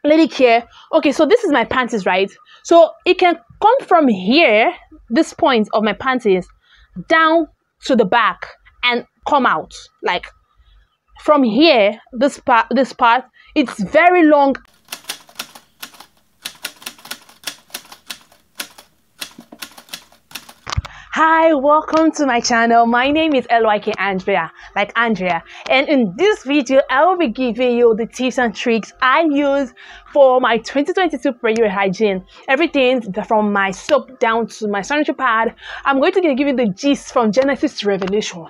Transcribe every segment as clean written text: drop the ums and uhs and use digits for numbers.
lady care. Okay, so this is my panties, right? So it can come from here, this point of my panties, down to the back and come out. Like from here, this part, it's very long. Hi, welcome to my channel. My name is Lyk Andrea, Lyk Andrea, and in this video I will be giving you the tips and tricks I use for my 2022 period hygiene. Everything from my soap down to my sanitary pad. I'm going to give you the gist from Genesis to Revelation.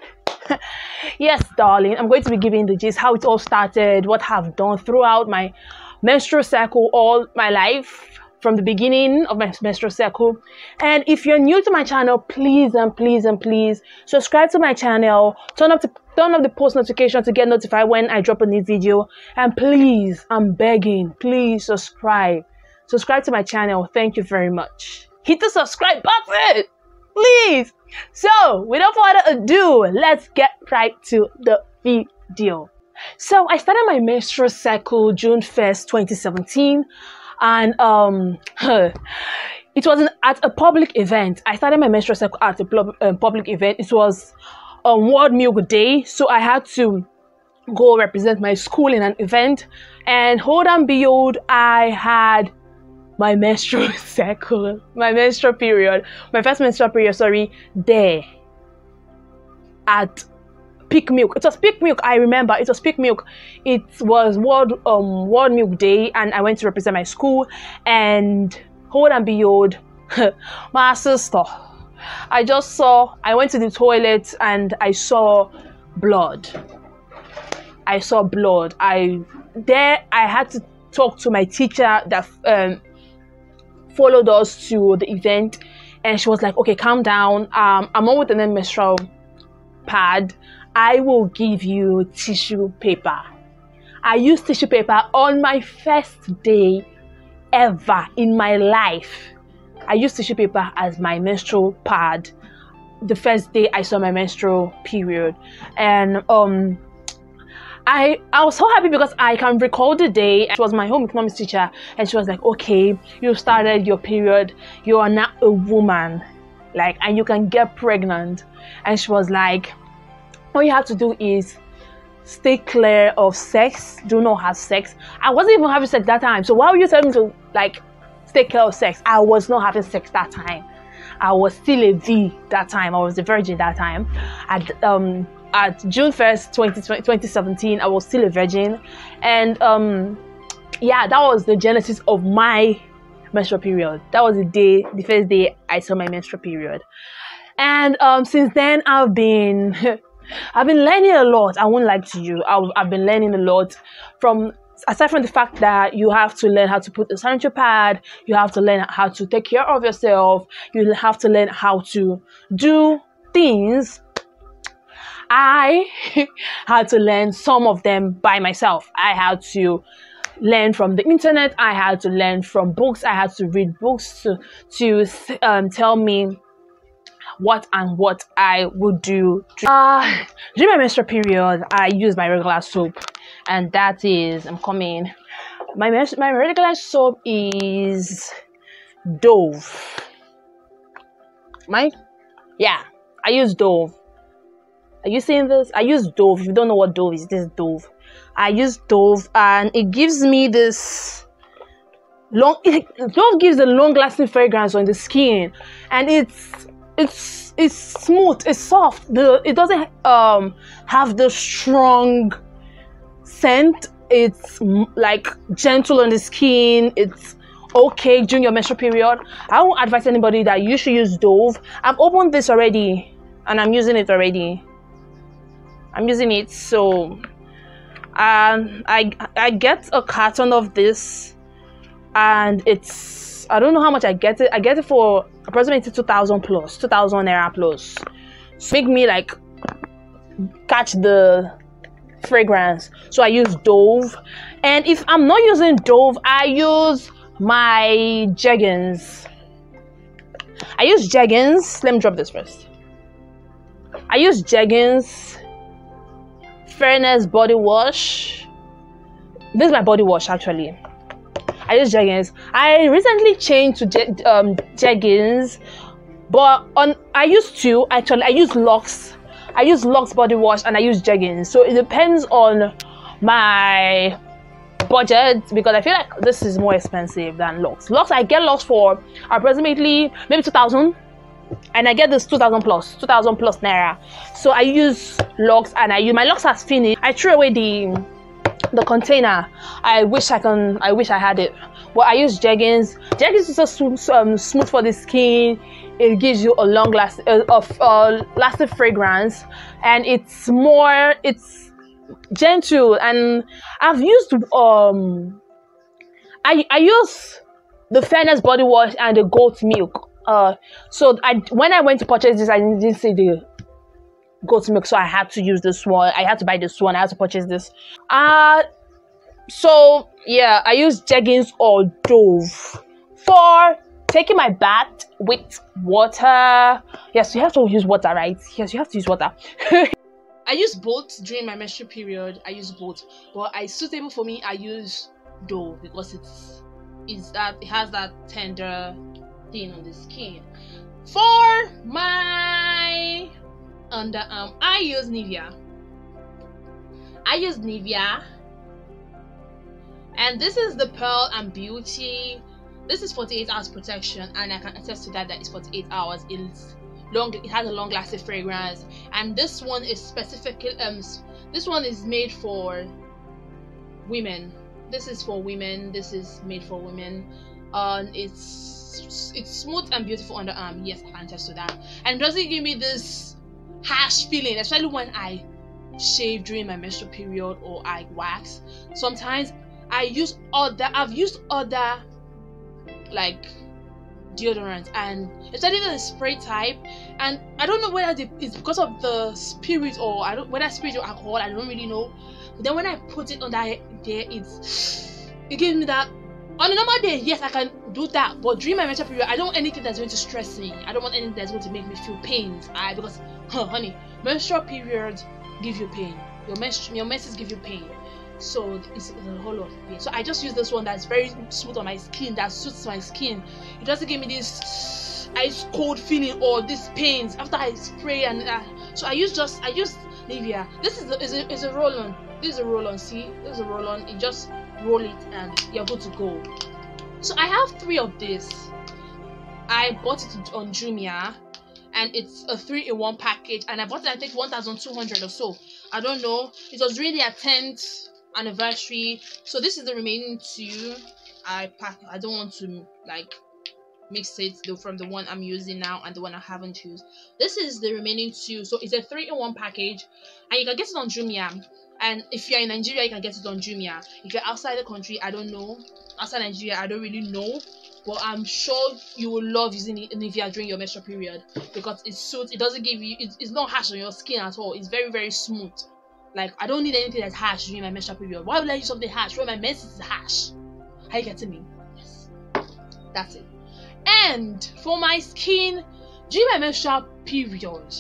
Yes, darling, I'm going to be giving the gist, how it all started, what I've done throughout my menstrual cycle, all my life, from the beginning of my menstrual cycle. And if you're new to my channel, please subscribe to my channel, turn up the post notification to get notified when I drop a new video. And please, I'm begging, please subscribe to my channel. Thank you very much. Hit the subscribe button, please. So without further ado, let's get right to the video. So I started my menstrual cycle June 1st 2017, and it was at a public event. I started my menstrual cycle at a public event. It was World Milk Day, so I had to go represent my school in an event, and hold and behold, I had my menstrual cycle, my first menstrual period, sorry, there at Peak Milk. It was Peak Milk. I remember it was Peak Milk. It was World Milk Day, and I went to represent my school. And hold and behold, my sister, I went to the toilet and I saw blood. I had to talk to my teacher that followed us to the event, and she was like, okay, calm down, I'm on with the menstrual pad. I will give you tissue paper. I used tissue paper on my first day ever in my life. I used tissue paper as my menstrual pad the first day I saw my menstrual period. And I was so happy because I can recall the day. She was my home economics teacher, and she was like, okay, you started your period, you are now a woman, like, and you can get pregnant. And she was like, all you have to do is stay clear of sex, do not have sex. I wasn't even having sex that time, so why would you tell me to like stay clear of sex? I was not having sex that time. I was still a V that time. I was a virgin that time. At June 1st 2017, I was still a virgin. And yeah, that was the genesis of my menstrual period. That was the first day I saw my menstrual period. And since then I've been learning a lot. I won't lie to you. I've been learning a lot, aside from the fact that you have to learn how to put a sanitary pad, you have to learn how to take care of yourself, you have to learn how to do things. I had to learn some of them by myself. I had to learn from the internet. I had to learn from books. I had to read books to tell me what I would do. During my menstrual period, I use my regular soap, and that is, my regular soap is Dove. I use Dove. Are you seeing this? I use Dove. If you don't know what Dove is, this is Dove. I use Dove, and it gives me this Dove gives a long-lasting fragrance on the skin, and it's smooth, it's soft. It doesn't have the strong scent. It's like gentle on the skin. It's okay during your menstrual period. I won't advise anybody that you should use Dove. I've opened this already, and I'm using it already. So I get a carton of this, and it's, I don't know how much I get it for approximately 2,000 naira plus. So make me like catch the fragrance. So I use Dove, and if I'm not using Dove, I use my Jeggings. Let me drop this first. I use Jeggings Fairness body wash. This is my body wash actually. I use jeggings. I recently changed to jeggings, but I use two actually. I use Lyk. I use Lyk body wash and I use jeggings. So it depends on my budget, because I feel like this is more expensive than Lyk. I get Lyk for approximately maybe 2,000, and I get this 2,000 plus naira. So I use Lyk, and my Lyk has finished. I threw away the container. I wish I had it, but I use jeggings. Jeggings is so smooth for the skin. It gives you a long lasting fragrance, and it's gentle. And I've used I use the Fairness body wash and the goat milk. So when I went to purchase this, I didn't see the goat milk, so I had to use this one. I had to buy this one. I had to purchase this. So yeah, I use jeggings or Dove for taking my bath with water. Yes, you have to use water, right? Yes, you have to use water. I use both during my menstrual period. I use both, but it's suitable for me. I use Dove because it has that tender thing on the skin. For my underarm, I use Nivea. And this is the Pearl and Beauty. This is 48 hours protection, and I can attest to that it's 48 hours. It has a long-lasting fragrance, and this one is specifically this one is made for women. This is for women. This is made for women. It's smooth and beautiful underarm. Yes, I can attest to that, and it doesn't give me this harsh feeling, especially when I shave during my menstrual period or I wax. Sometimes I've used other like deodorant, and especially the spray type, and I don't know whether it's because of the spirit or whether spirit or alcohol, I don't really know. But then when I put it on there, it gives me that. On a normal day, yes, I can do that, but during my menstrual period, I don't want anything that's going to stress me. I don't want anything that's going to make me feel pains. Because honey, menstrual periods give you pain. Your menses give you pain. So it's a whole lot of pain. So I just use this one that's very smooth on my skin, that suits my skin. It doesn't give me this ice cold feeling or these pains after I spray. And so I use Nivea. This is a roll-on. This is a roll-on. See, this is a roll-on. You just roll it and you're good to go. So I have 3 of this. I bought it on Jumia, and it's a 3-in-1 package, and I bought it I think 1,200 or so. I don't know. It was really a 10th anniversary, so this is the remaining 2 I packed. I don't want to like mix it from the one I'm using now and the one I haven't used. This is the remaining 2, so it's a 3-in-1 package, and you can get it on Jumia. And if you're in Nigeria, you can get it on Jumia. If you're outside the country, I don't know. Outside Nigeria, I don't really know, but I'm sure you will love using Nivea during your menstrual period, because it doesn't give you, it's not harsh on your skin at all. It's very, very smooth. Like, I don't need anything that's harsh during my menstrual period. Why would I use something harsh when my menses is harsh? Are you getting me? Yes. That's it. And for my skin, during my menstrual period,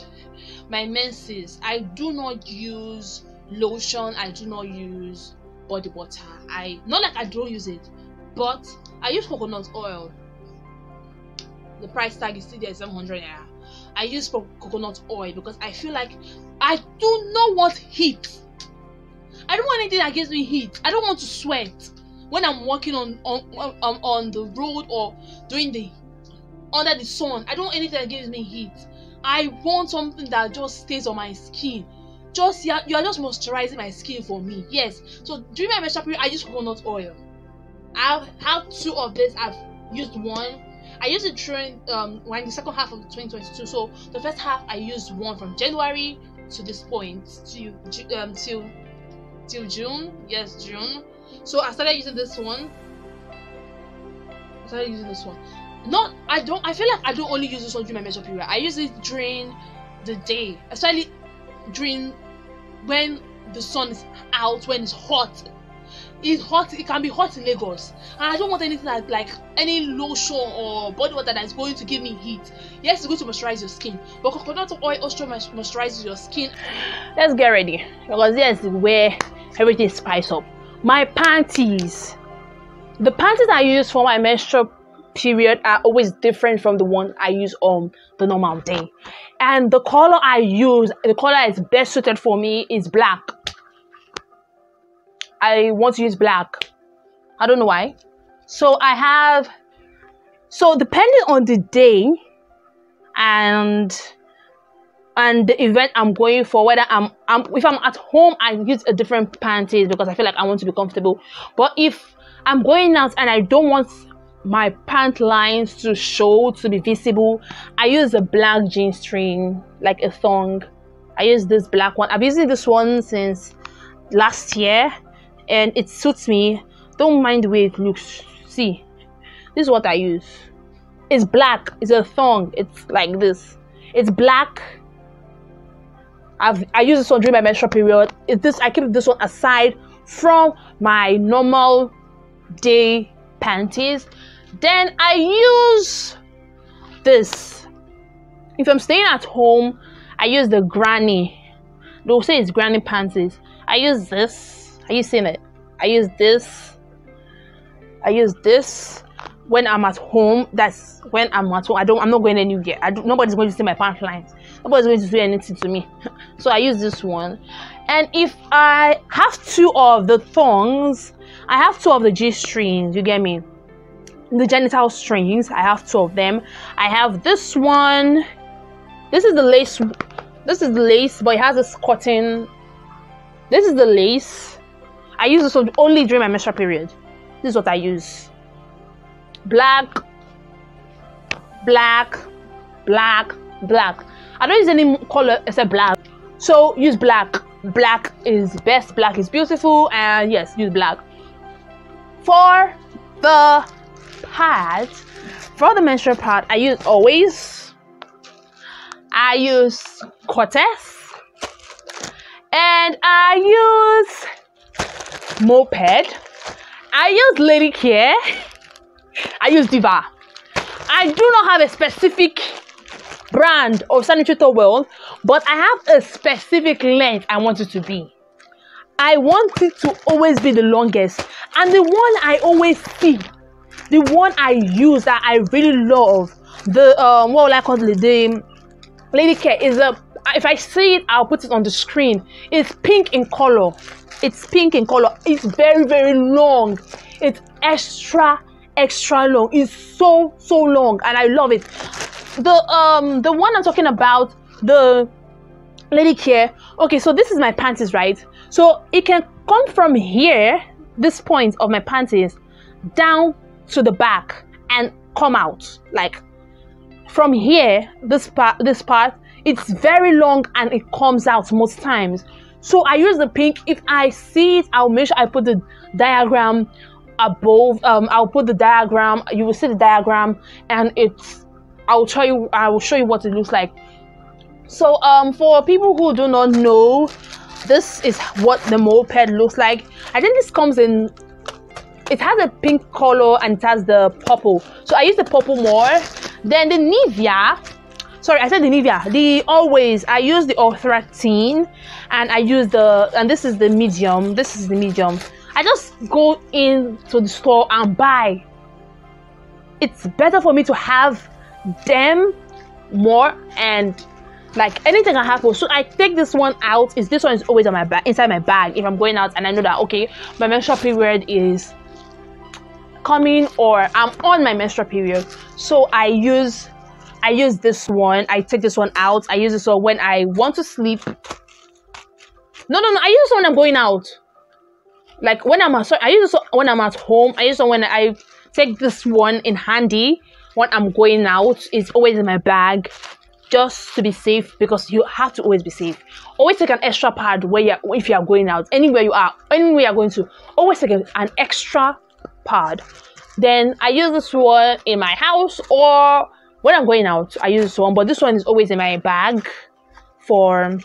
my menses, I do not use lotion. I do not use body butter. Not like I don't use it, but I use coconut oil. The price tag is still there, 700 naira. I use coconut oil because I feel like I do not want heat. I don't want anything that gives me heat. I don't want to sweat when I'm walking on the road or under the sun. I don't want anything that gives me heat. I want something that just stays on my skin. You are just moisturizing my skin for me. Yes. So during my menstrual period, I use coconut oil. I have 2 of this. I've used 1. I used it during the second half of 2022. So the first half I used 1 from January to this point till June. Yes, June. So I started using this one. I feel like I don't only use this one during my menstrual period. I use it during the day, especially during when the sun is out, when it's hot. It's hot. It can be hot in Lagos, and I don't want anything like any lotion or body water that is going to give me heat. Yes, it's going to moisturize your skin, but coconut oil also moisturizes your skin. Let's get ready, because this is where everything spice up. My panties. the panties I use for my menstrual period are always different from the one I use on the normal day. And the color I use, the color that's best suited for me is black. I want to use black. I don't know why. So depending on the day and the event I'm going for, whether if I'm at home, I use a different panties because I feel like I want to be comfortable. But if I'm going out and I don't want my pant lines to show, to be visible, I use a black jean string, like a thong. I use this black one. I've been using this one since last year and it suits me. Don't mind the way it looks. See, this is what I use. It's black. It's a thong. It's like this. It's black. I use this one during my menstrual period. I keep this one aside from my normal day panties. Then I use this. If I'm staying at home, I use the granny. They'll say it's granny panties. I use this. Are you seeing it? I use this. I use this when I'm at home. That's when I'm at home. I'm not going anywhere. Nobody's going to see my pant lines. Nobody's going to do anything to me. So I use this one. And if I have two of the thongs, I have two of the G strings. You get me? The genital strings. I have two of them. I have this one. This is the lace. This is the lace, but it has this cotton. This is the lace. I use this one only during my menstrual period. This is what I use. Black, black, black, black. I don't use any color except black. So use black. Black is best. Black is beautiful. And yes, use black. For the pads, for the menstrual pad, I use Cortez. And I use Moped. I use Lyk. I use Diva. I do not have a specific brand of sanitary towel, but I have a specific length I want it to be. I want it to always be the longest. And the one I always see, the one I use that I really love, the what will I call it? The Lyk is a. If I see it, I'll put it on the screen. It's pink in color. It's pink in color. It's very, very long. It's extra long. It's so long, and I love it. The one I'm talking about, the Lyk. Okay, so this is my panties, right? So it can come from here, this point of my panties, down to the back and come out. Like from here, this part, it's very long and it comes out most times. So I use the pink. If I see it, I'll make sure I put the diagram above. I'll put the diagram. You will see the diagram, and I will show you what it looks like. So for people who do not know, this is what the Moped looks like. I think this comes in. It has a pink color and it has the purple. So I use the purple more. Then the Nivea. Sorry, I said the Nivea. The Always, I use the All-13, and I use and this is the medium. This is the medium. I just go into the store and buy. It's better for me to have them more, and like anything can happen. So I take this one out. This one is always on my bag, inside my bag, if I'm going out and I know that okay, my menstrual period is coming or I'm on my menstrual period. So I use this one. I take this one out. I use this one when I want to sleep. No. I use this when I'm going out. Like when I use this when I'm at home. I use it when I take this one in handy when I'm going out. It's always in my bag, just to be safe, because you have to always be safe. Always take an extra pad if you are going out, anywhere you are going to. Always take an extra pad. Then I use this one in my house, or when I'm going out, I use this one. But this one is always in my bag for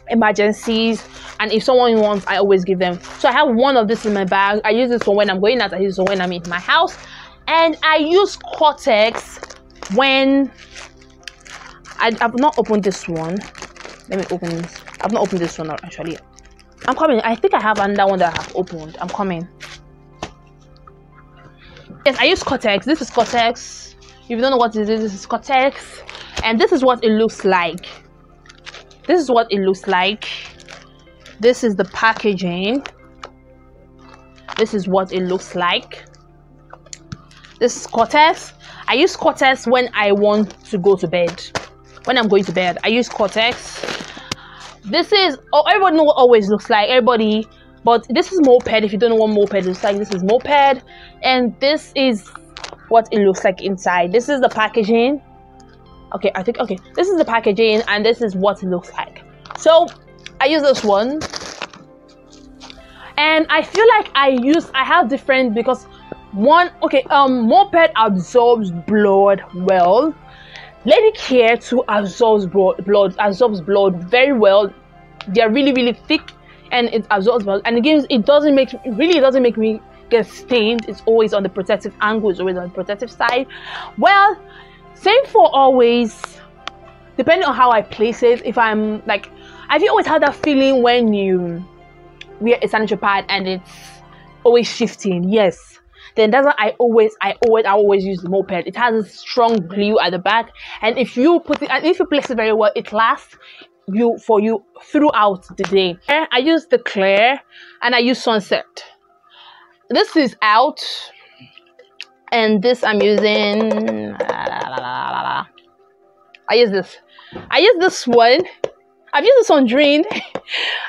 emergencies, and if someone wants, I always give them. So I have one of this in my bag. I use this one when I'm going out. I use this one when I'm in my house, and I use Cortex when I've not opened this one. Let me open this. I've not opened this one actually. I'm coming. I think I have another one that I have opened. I'm coming. Yes, I use Cortex. This is Cortex. If you don't know what it is, this is Cortex, and this is what it looks like. This is what it looks like. This is the packaging. This is what it looks like. This is Cortex. I use Cortex when I want to go to bed. When I'm going to bed, I use Cortex. This is, oh, everybody know what always looks like. Everybody, but this is moped. If you don't know what moped looks like, this is moped, and this is what it looks like inside. This is the packaging. Okay, I think, okay, this is the packaging, and this is what it looks like. So I use this one, and I feel like I have different, because one, okay, moped absorbs blood well. Lady Care too absorbs blood very well. They are really thick, and it absorbs blood, and again, it doesn't make me get stained. It's always on the protective angle. It's always on the protective side. Well, same for always, depending on how I place it. If I'm like, have you always had that feeling when you wear a sanitary pad and it's always shifting? Yes. Then that's why I always use the moped. It has a strong glue at the back, and if you put it, and if you place it very well, it lasts for you throughout the day. I use the Clear, and I use Sunset. This is out, and this I'm using. I use this one. I've used this on Drain.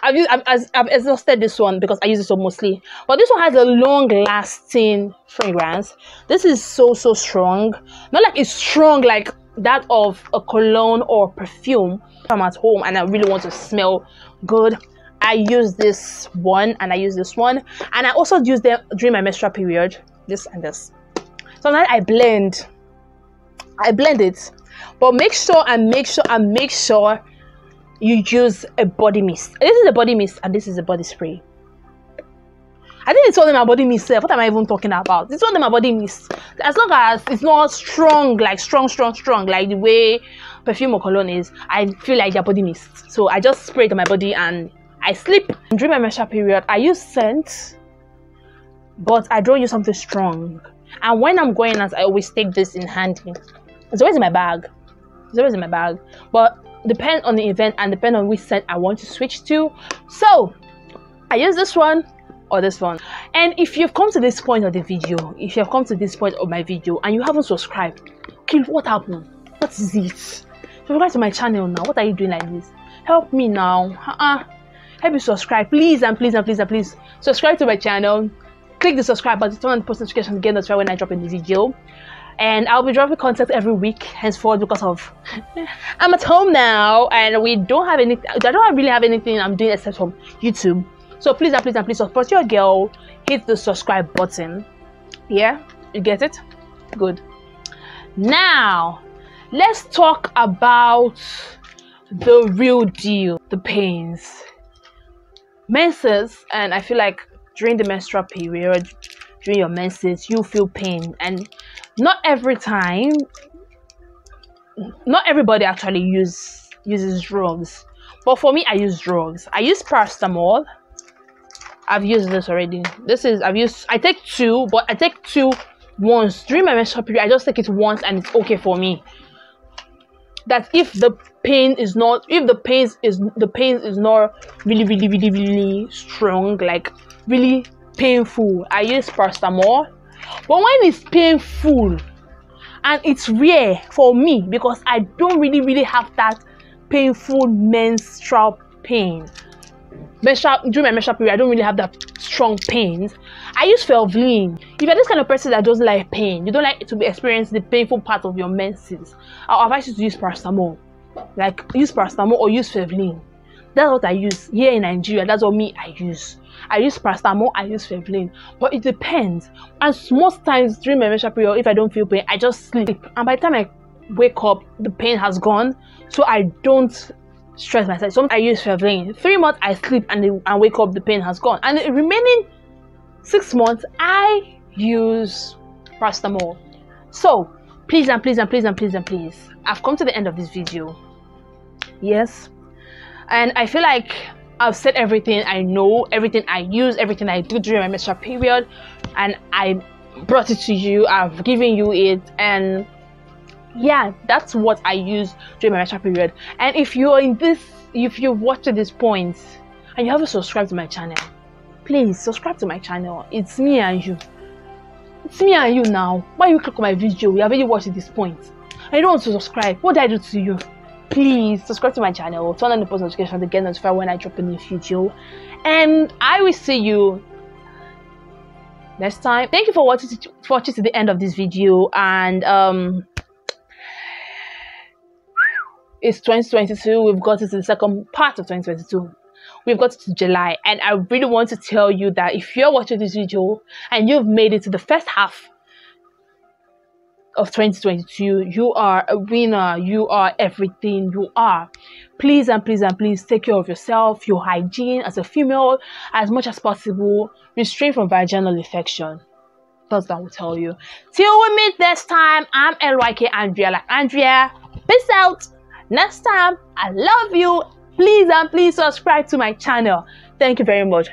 I've exhausted this one because I use it so mostly. But this one has a long-lasting fragrance. This is so strong. Not like it's strong like that of a cologne or perfume. If I'm at home and I really want to smell good, I use this one and I use this one, and I also use them during my menstrual period. This and this. Sometimes I blend it, but make sure you use a body mist. This is a body mist, and this is a body spray. I think it's all in my body mist. What am I even talking about? It's all in my body mist. As long as it's not strong, like strong, like the way perfume or cologne is, I feel like they're body mist. So I just spray it on my body and I sleep. During my menstrual period, I use scent, but I don't use something strong. And when I'm going out, I always take this in handy. It's always in my bag. But depend on the event and depend on which scent I want to switch to. So I use this one or this one. And if you've come to this point of the video, if you have come to this point of my video and you haven't subscribed, okay, what happened? What is it? Subscribe to my channel now. What are you doing like this? Help me now. Help me subscribe, please, and please subscribe to my channel. Click the subscribe button, turn on the post notification to get notified when I drop a new video. And I'll be dropping content every week henceforth, because of I'm at home now and we don't have anything. I don't really have anything I'm doing except from YouTube. So please support your girl. Hit the subscribe button. Yeah, you get it? Good. Now let's talk about the real deal, the pains. Menses, and I feel like during the menstrual period, during your menses, you feel pain, and not every time, not everybody actually uses drugs, but for me, I use drugs. I use paracetamol. I've used this already. I take two, but I take two once during my menstrual period. I just take it once and it's okay for me. That if the pain is not really strong, like really painful, I use paracetamol. But when it's painful, and it's rare for me because I don't really have that painful menstrual pain. During my menstrual period, I don't really have that strong pains. I use Felvline. If you're this kind of person that doesn't like pain, you don't like to experience the painful part of your menses, I'll advise you to use paracetamol. Like, use paracetamol or use Felvline. That's what I use here in Nigeria. That's what I use. I use paracetamol, I use Felvline, but it depends. And most times during my menstrual period, if I don't feel pain, I just sleep, and by the time I wake up, the pain has gone, so I don't stress myself. So I use Felvline. 3 months I sleep and wake up, the pain has gone, and the remaining 6 months I use paracetamol. So please, I've come to the end of this video. Yes, and I feel like I've said everything I know, everything I use, everything I do during my menstrual period, and I brought it to you, I've given you it, and yeah, that's what I use during my menstrual period. And if you've watched to this point and you haven't subscribed to my channel, please subscribe to my channel. It's me and you. It's me and you now. Why you click on my video? You have already watched at this point. I don't want to subscribe. What did I do to you? Please subscribe to my channel. Turn on the post notification to get notified when I drop a new video. And I will see you next time. Thank you for watching to the end of this video. And it's 2022. We've got into the second part of 2022. We've got to July, and I really want to tell you that if you're watching this video and you've made it to the first half of 2022, you are a winner. You are everything you are. Please and please and please take care of yourself, your hygiene as a female, as much as possible. Restrain from vaginal infection. That's what I will tell you. Till we meet next time, I'm Lyk Andrea, Lyk Andrea. Peace out. Next time, I love you. Please and please subscribe to my channel. Thank you very much.